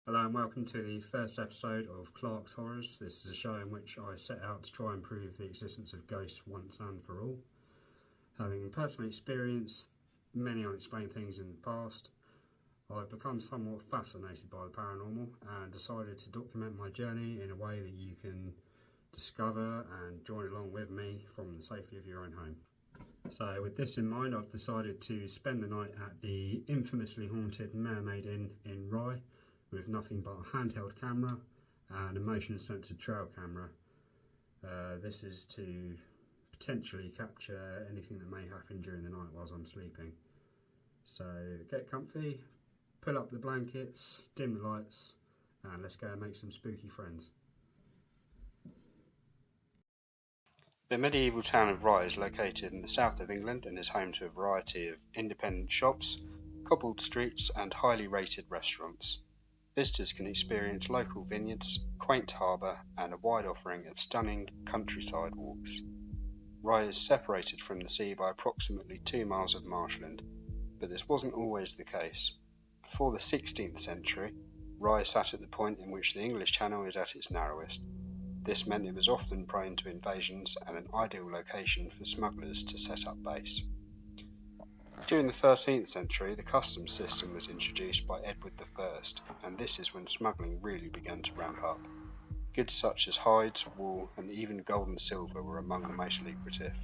Hello and welcome to the first episode of Clark's Horrors. This is a show in which I set out to try and prove the existence of ghosts once and for all. Having personally experienced many unexplained things in the past, I've become somewhat fascinated by the paranormal and decided to document my journey in a way that you can discover and join along with me from the safety of your own home. So with this in mind, I've decided to spend the night at the infamously haunted Mermaid Inn in Rye, with nothing but a handheld camera and a motion sensor trail camera. This is to potentially capture anything that may happen during the night whilst I'm sleeping. So get comfy, pull up the blankets, dim the lights, and let's go and make some spooky friends. The medieval town of Rye is located in the south of England and is home to a variety of independent shops, cobbled streets and highly rated restaurants. Visitors can experience local vineyards, quaint harbour and a wide offering of stunning countryside walks. Rye is separated from the sea by approximately 2 miles of marshland, but this wasn't always the case. Before the 16th century, Rye sat at the point in which the English Channel is at its narrowest. This meant it was often prone to invasions and an ideal location for smugglers to set up base. During the 13th century, the customs system was introduced by Edward I, and this is when smuggling really began to ramp up. Goods such as hides, wool, and even gold and silver were among the most lucrative,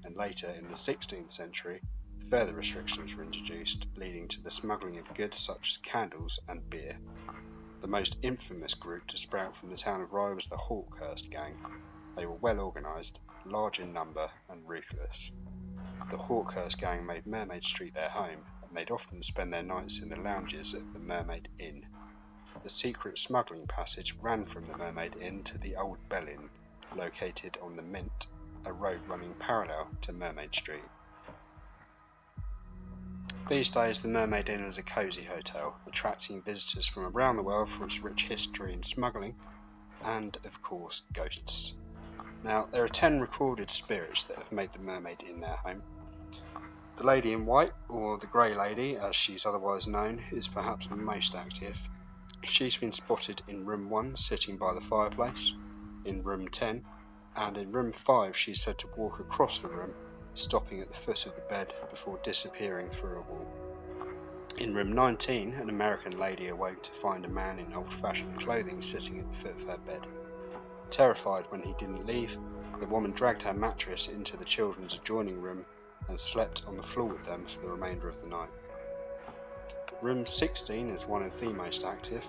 and later in the 16th century, further restrictions were introduced, leading to the smuggling of goods such as candles and beer. The most infamous group to sprout from the town of Rye was the Hawkhurst gang. They were well organised, large in number, and ruthless. The Hawkhurst gang made Mermaid Street their home, and they'd often spend their nights in the lounges of the Mermaid Inn. The secret smuggling passage ran from the Mermaid Inn to the Old Bell Inn, located on the Mint, a road running parallel to Mermaid Street. These days, the Mermaid Inn is a cosy hotel, attracting visitors from around the world for its rich history in smuggling, and, of course, ghosts. Now, there are 10 recorded spirits that have made the Mermaid Inn their home. The Lady in White, or the Grey Lady as she's otherwise known, is perhaps the most active. She's been spotted in room 1 sitting by the fireplace, in room 10, and in room 5 she's said to walk across the room, stopping at the foot of the bed before disappearing through a wall. In room 19, an American lady awoke to find a man in old-fashioned clothing sitting at the foot of her bed. Terrified when he didn't leave, the woman dragged her mattress into the children's adjoining room and slept on the floor with them for the remainder of the night. Room 16 is one of the most active,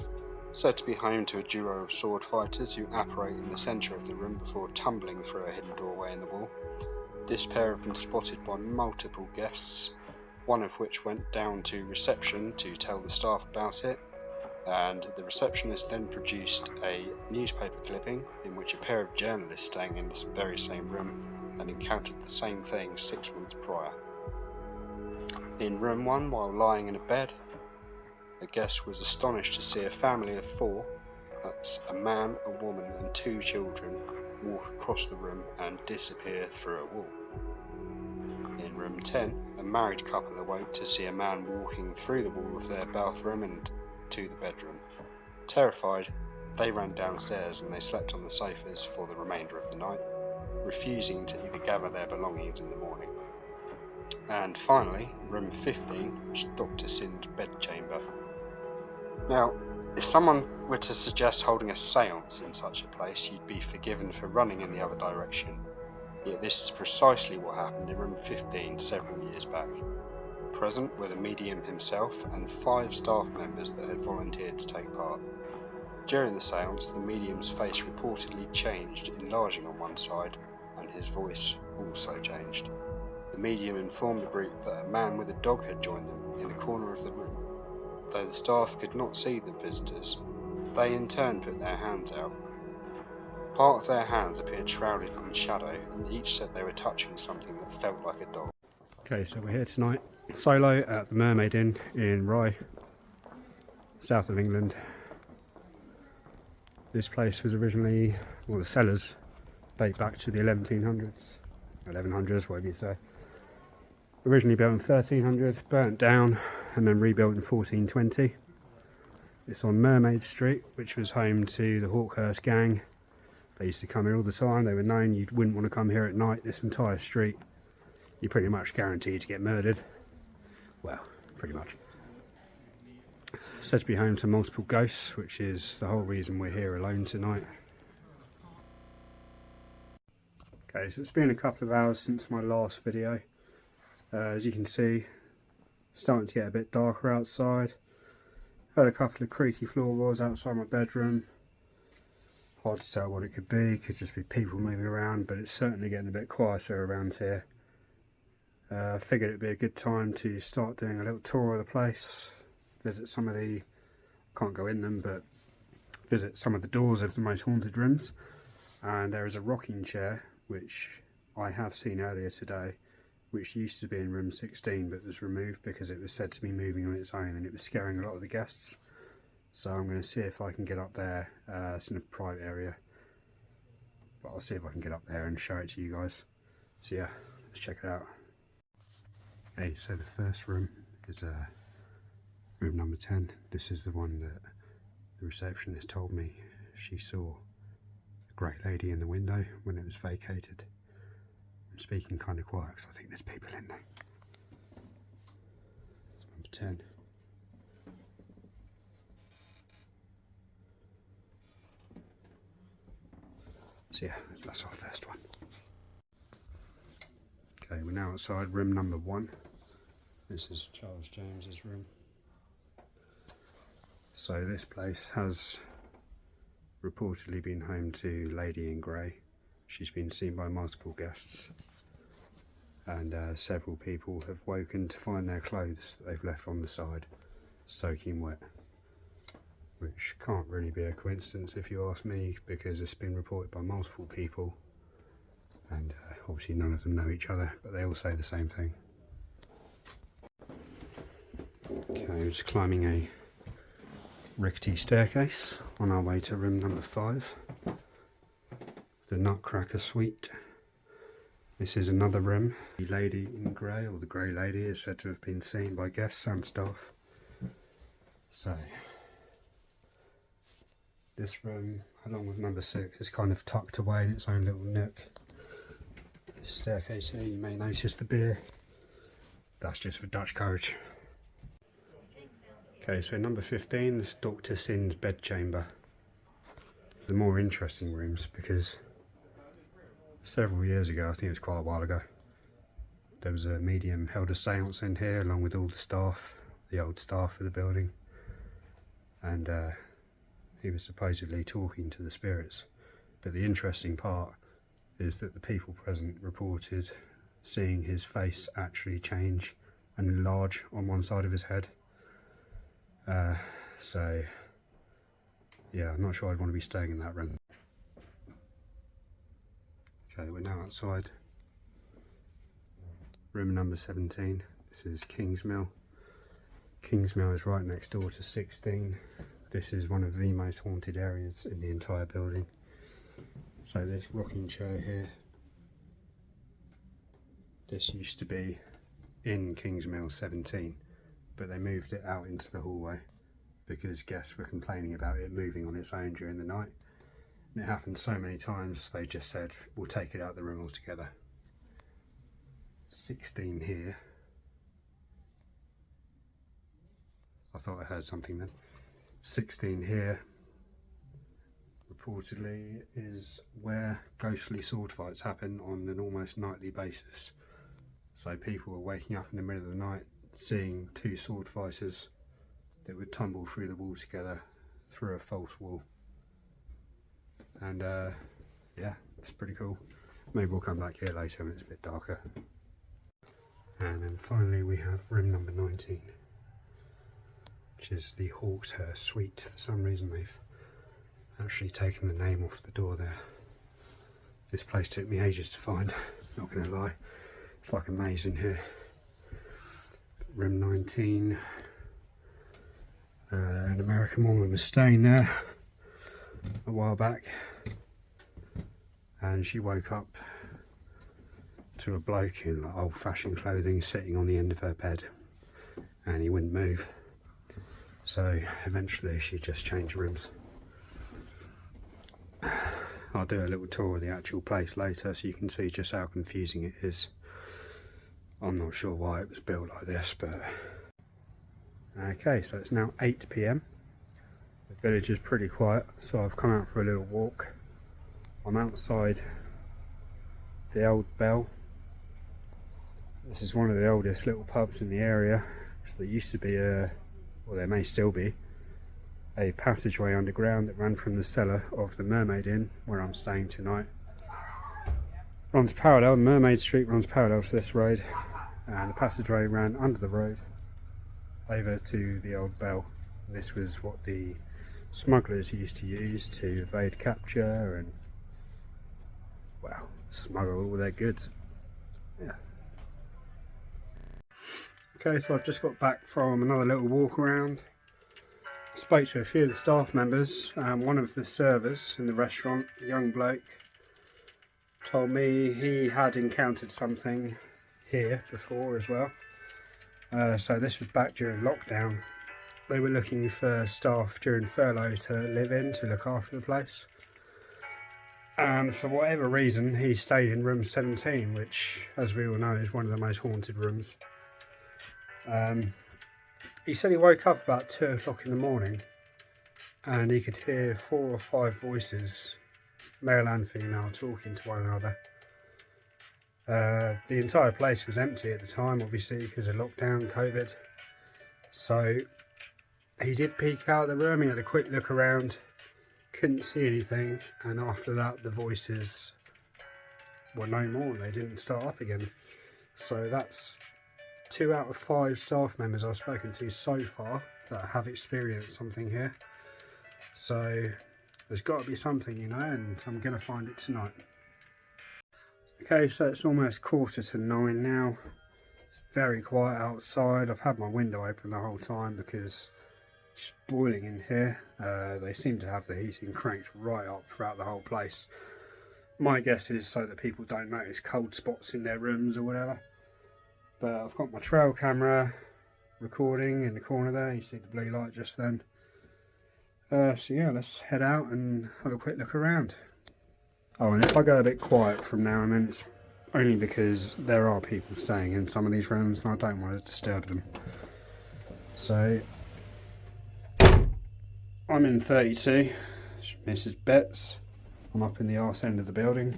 said to be home to a duo of sword fighters who apparate in the centre of the room before tumbling through a hidden doorway in the wall. This pair have been spotted by multiple guests, one of which went down to reception to tell the staff about it, and the receptionist then produced a newspaper clipping in which a pair of journalists staying in this very same room had encountered the same thing 6 months prior. In room 1, while lying in a bed, a guest was astonished to see a family of 4, that's a man, a woman and 2 children, walk across the room and disappear through a wall. In room 10, a married couple awoke to see a man walking through the wall of their bathroom and to the bedroom. Terrified, they ran downstairs and they slept on the sofas for the remainder of the night, refusing to even gather their belongings in the morning. And finally, room 15 was Dr. Sin's bedchamber. Now, if someone were to suggest holding a seance in such a place, you'd be forgiven for running in the other direction. Yet this is precisely what happened in room 15 several years back. Present were the medium himself and 5 staff members that had volunteered to take part. During the seance, the medium's face reportedly changed, enlarging on one side, and his voice also changed. The medium informed the group that a man with a dog had joined them in the corner of the room. Though the staff could not see the visitors, they in turn put their hands out. Part of their hands appeared shrouded in shadow, and each said they were touching something that felt like a dog. Okay, so we're here tonight, solo at the Mermaid Inn in Rye, south of England. This place was originally, well, the cellars date back to the 1100s, whatever you say. Originally built in 1300, burnt down and then rebuilt in 1420. It's on Mermaid Street, which was home to the Hawkhurst gang. They used to come here all the time. They were known you wouldn't want to come here at night. This entire street, you're pretty much guaranteed to get murdered. Well, pretty much. Said to be home to multiple ghosts, which is the whole reason we're here alone tonight. Okay, so it's been a couple of hours since my last video. As you can see, starting to get a bit darker outside. Heard a couple of creaky floorboards outside my bedroom. Hard to tell what it could be. Could just be people moving around, but it's certainly getting a bit quieter around here. Figured it'd be a good time to start doing a little tour of the place. Visit some of the, can't go in them, but visit some of the doors of the most haunted rooms. And there is a rocking chair, which I have seen earlier today, which used to be in room 16 but was removed because it was said to be moving on its own and it was scaring a lot of the guests. So I'm going to see if I can get up there. It's in a private area, but I'll see if I can get up there and show it to you guys. So yeah, let's check it out. Okay, so the first room is room number 10. This is the one that the receptionist told me she saw a great lady in the window when it was vacated. I'm speaking kind of quiet because I think there's people in there. Number 10. So yeah, that's our first one. Okay, we're now outside room number 1. This is Charles James's room. So this place has reportedly been home to Lady in Grey. She's been seen by multiple guests, and several people have woken to find their clothes that they've left on the side soaking wet, which can't really be a coincidence if you ask me, because it's been reported by multiple people, and obviously none of them know each other, but they all say the same thing. Okay, we're just climbing a rickety staircase on our way to room number 5, the Nutcracker Suite. This is another room. The Lady in Grey, or the Grey Lady, is said to have been seen by guests and staff. So this room, along with number 6, is kind of tucked away in its own little nook. This staircase here, you may notice the beer. That's just for Dutch courage. Okay, so number 15 is Dr. Sin's bedchamber. The more interesting rooms, because several years ago, I think it was quite a while ago, there was a medium held a seance in here along with all the staff, the old staff of the building, and he was supposedly talking to the spirits. But the interesting part is that the people present reported seeing his face actually change and enlarge on one side of his head. So yeah, I'm not sure I'd want to be staying in that room. Okay, we're now outside room number 17. This is Kingsmill. Kingsmill is right next door to 16. This is one of the most haunted areas in the entire building. So this rocking chair here, this used to be in Kingsmill 17, but they moved it out into the hallway because guests were complaining about it moving on its own during the night. And it happened so many times, they just said, we'll take it out of the room altogether. 16 here. I thought I heard something then. 16 here, reportedly, is where ghostly sword fights happen on an almost nightly basis. So people were waking up in the middle of the night, seeing 2 sword fighters that would tumble through the wall together, through a false wall. And yeah, it's pretty cool. Maybe we'll come back here later when it's a bit darker. And then finally we have room number 19, which is the Hawkhurst Suite. For some reason they've actually taken the name off the door there. This place took me ages to find, not going to lie. It's like a maze in here. Room 19. An American woman was staying there a while back, and she woke up to a bloke in old-fashioned clothing sitting on the end of her bed, and he wouldn't move. So eventually she just changed rooms. I'll do a little tour of the actual place later so you can see just how confusing it is. I'm not sure why it was built like this, but... Okay, so it's now 8 PM. The village is pretty quiet, so I've come out for a little walk. I'm outside the Old Bell. This is one of the oldest little pubs in the area. So there used to be well, there may still be, a passageway underground that ran from the cellar of the Mermaid Inn, where I'm staying tonight. Runs parallel, Mermaid Street runs parallel to this road, and the passageway ran under the road over to the Old Bell. This was what the smugglers used to use to evade capture and, well, smuggle all their goods. Yeah. Okay, so I've just got back from another little walk around. I spoke to a few of the staff members. One of the servers in the restaurant, a young bloke, told me he had encountered something here before as well. So this was back during lockdown. They were looking for staff during furlough to live in, to look after the place. And for whatever reason, he stayed in room 17, which, as we all know, is one of the most haunted rooms. He said he woke up about 2 o'clock in the morning and he could hear 4 or 5 voices, male and female, talking to one another. The entire place was empty at the time, obviously, because of lockdown, COVID. So he did peek out of the room, he had a quick look around, couldn't see anything, and after that the voices were no more, they didn't start up again. So that's 2 out of 5 staff members I've spoken to so far that have experienced something here. So there's got to be something, you know, and I'm going to find it tonight. Okay, so it's almost 8:45 now. It's very quiet outside. I've had my window open the whole time because it's boiling in here. They seem to have the heating cranked right up throughout the whole place. My guess is so that people don't notice cold spots in their rooms or whatever. But I've got my trail camera recording in the corner there. You see the blue light just then. So yeah, let's head out and have a quick look around. Oh, and if I go a bit quiet from now and then, it's only because there are people staying in some of these rooms and I don't want to disturb them. So, I'm in 32, Mrs. Betts. I'm up in the arse end of the building.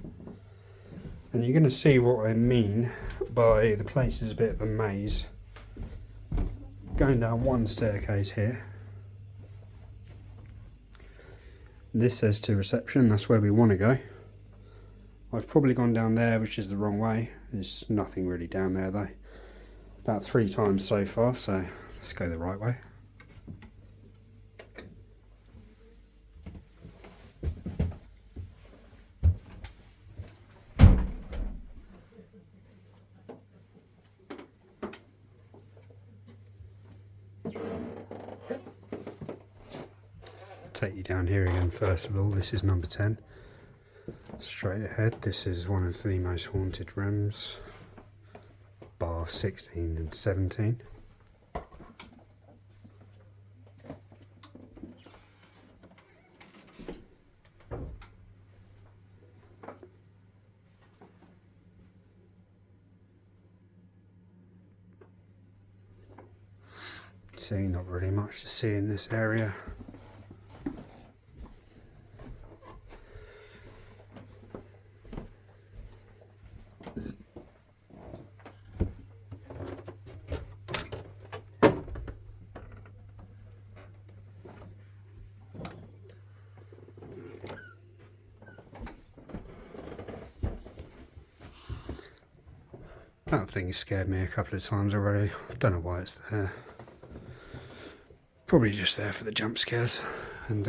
And you're going to see what I mean by the place is a bit of a maze. Going down one staircase here. This says to reception, that's where we want to go. I've probably gone down there, which is the wrong way. There's nothing really down there though. About 3 times so far, so let's go the right way. Take you down here again first of all. This is number 10. Straight ahead, this is one of the most haunted rooms, bar 16 and 17. See, not really much to see in this area. That thing scared me a couple of times already. Don't know why it's there. Probably just there for the jump scares. And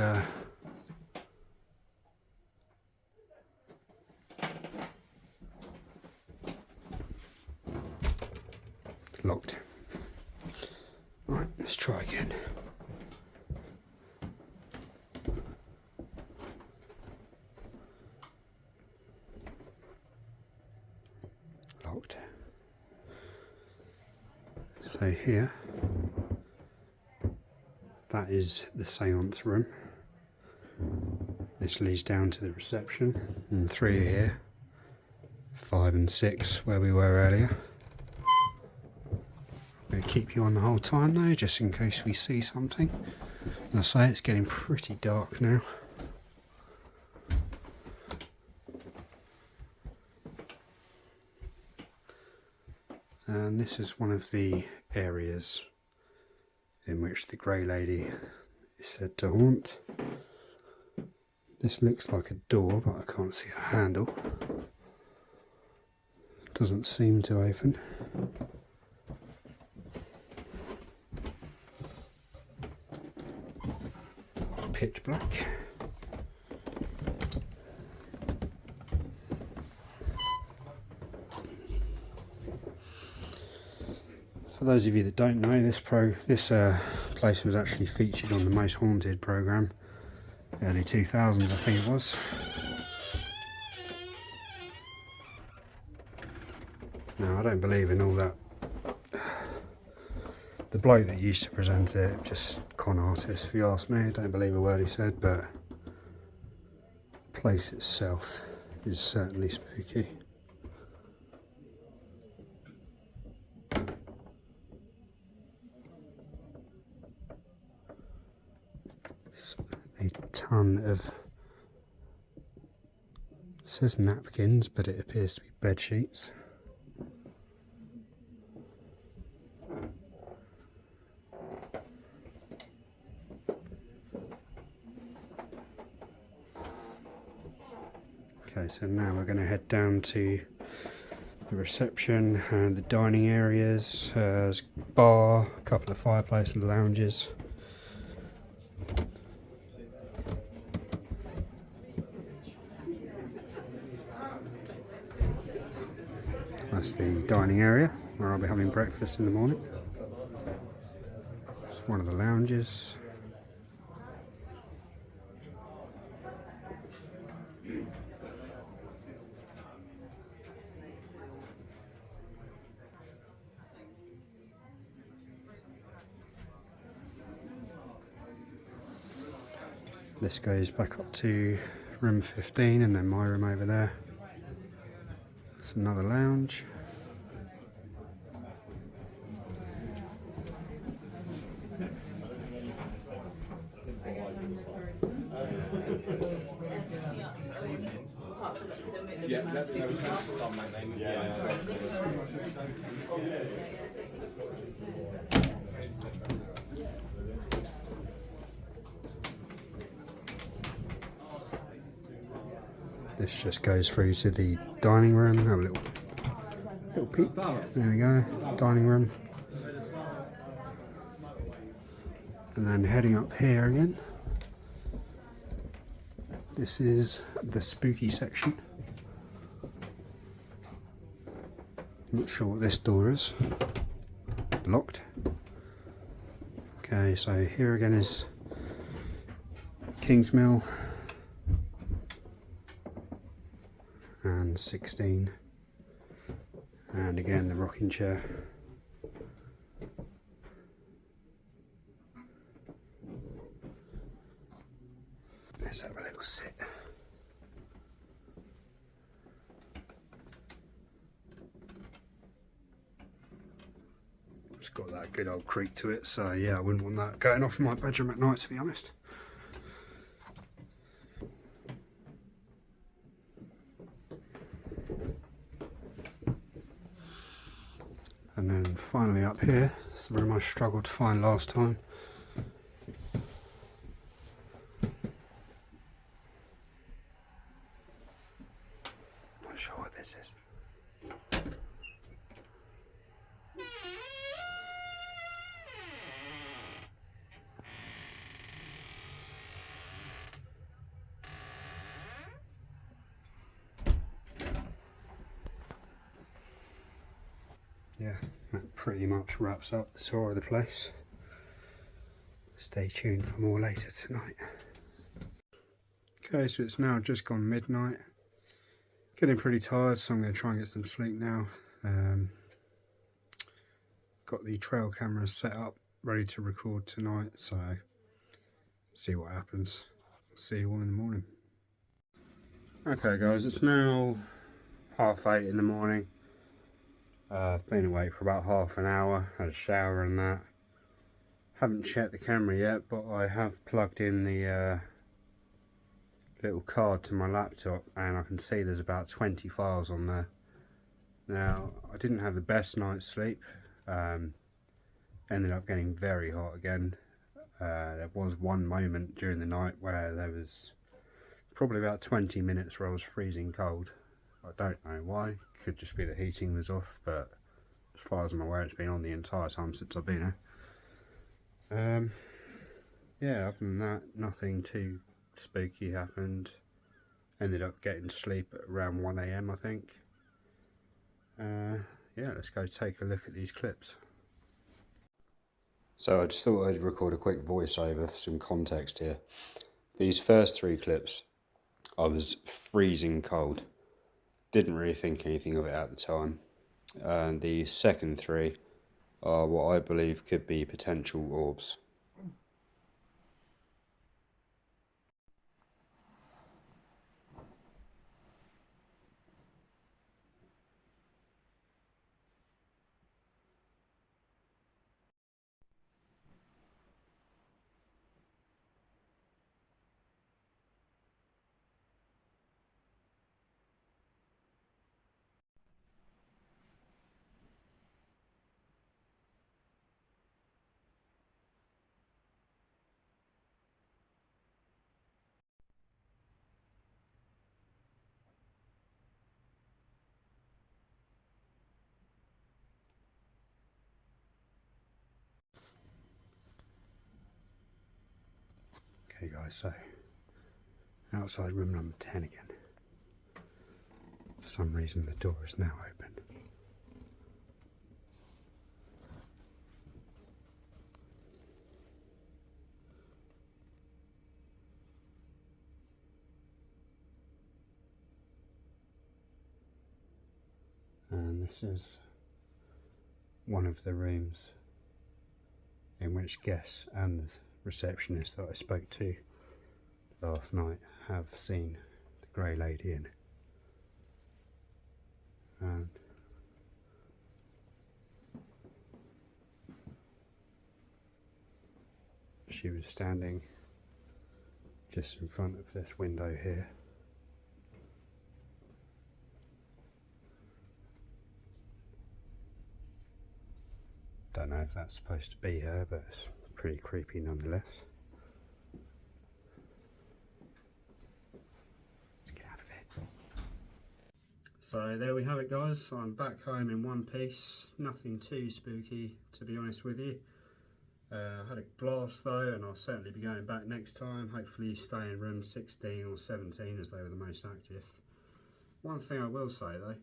it's locked. Right, let's try again. Locked. So here, that is the seance room. This leads down to the reception, and 3 here, 5 and 6 where we were earlier. I'm going to keep you on the whole time though, just in case we see something. As I say, it's getting pretty dark now. And this is one of the areas in which the Grey Lady is said to haunt. This looks like a door, but I can't see a handle. Doesn't seem to open. Pitch black. For those of you that don't know, this place was actually featured on the Most Haunted programme, early 2000s I think it was. Now I don't believe in all that. The bloke that used to present it, just con artist if you ask me. I don't believe a word he said, but the place itself is certainly spooky. A ton of, it says napkins, but it appears to be bed sheets. Okay, so now we're going to head down to the reception and the dining areas. There's a bar, a couple of fireplace and lounges. That's the dining area where I'll be having breakfast in the morning. It's one of the lounges. This goes back up to room 15 and then my room over there. It's another lounge. This just goes through to the dining room. Have a little peek. There we go, dining room. And then heading up here again. This is the spooky section. Not sure what this door is. Locked. Okay, so here again is Kingsmill. And 16, and again the rocking chair. Let's have a little sit. It's got that good old creak to it, so yeah, I wouldn't want that going off in my bedroom at night, to be honest. And then finally up here, it's the room I struggled to find last time. Not sure what this is. Yeah, that pretty much wraps up the tour of the place. Stay tuned for more later tonight. Okay, so it's now just gone midnight. Getting pretty tired, so I'm going to try and get some sleep now. Got the trail cameras set up, ready to record tonight, so see what happens. See you all in the morning. Okay guys, it's now 8:30 in the morning. I've been awake for about half an hour, had a shower and that. Haven't checked the camera yet, but I have plugged in the little card to my laptop and I can see there's about 20 files on there. Now, I didn't have the best night's sleep, ended up getting very hot again. There was one moment during the night where there was probably about 20 minutes where I was freezing cold. I don't know why, could just be the heating was off, but as far as I'm aware it's been on the entire time since I've been here. Yeah, other than that, nothing too spooky happened. Ended up getting to sleep at around 1 AM I think. Yeah, let's go take a look at these clips. So I just thought I'd record a quick voiceover for some context here. These first 3 clips, I was freezing cold. Didn't really think anything of it at the time. And the second 3 are what I believe could be potential orbs. Okay guys, so outside room number 10 again. For some reason the door is now open. And this is one of the rooms in which guests and the receptionist that I spoke to last night have seen the Grey Lady in. And she was standing just in front of this window here. Don't know if that's supposed to be her, but it's pretty creepy nonetheless. Let's get out of here. So there we have it guys, I'm back home in one piece. Nothing too spooky to be honest with you. I had a blast though, and I'll certainly be going back next time. Hopefully stay in room 16 or 17 as they were the most active. One thing I will say though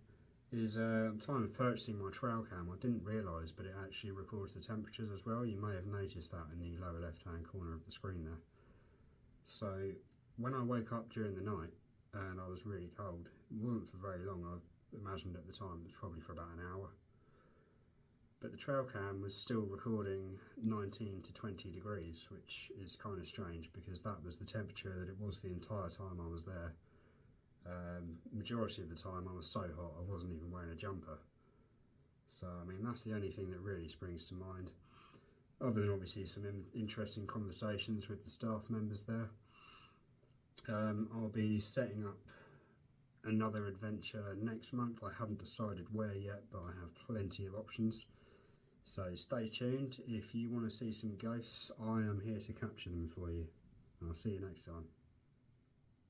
is at the time of purchasing my trail cam I didn't realise, but it actually records the temperatures as well. You may have noticed that in the lower left hand corner of the screen there. So when I woke up during the night and I was really cold, it wasn't for very long. I imagined at the time it was probably for about an hour. But the trail cam was still recording 19 to 20 degrees, which is kind of strange because that was the temperature that it was the entire time I was there. Majority of the time I was so hot I wasn't even wearing a jumper. So I mean that's the only thing that really springs to mind, other than obviously some interesting conversations with the staff members there. I'll be setting up another adventure next month. I haven't decided where yet, but I have plenty of options. So stay tuned. If you want to see some ghosts, I am here to capture them for you. I'll see you next time.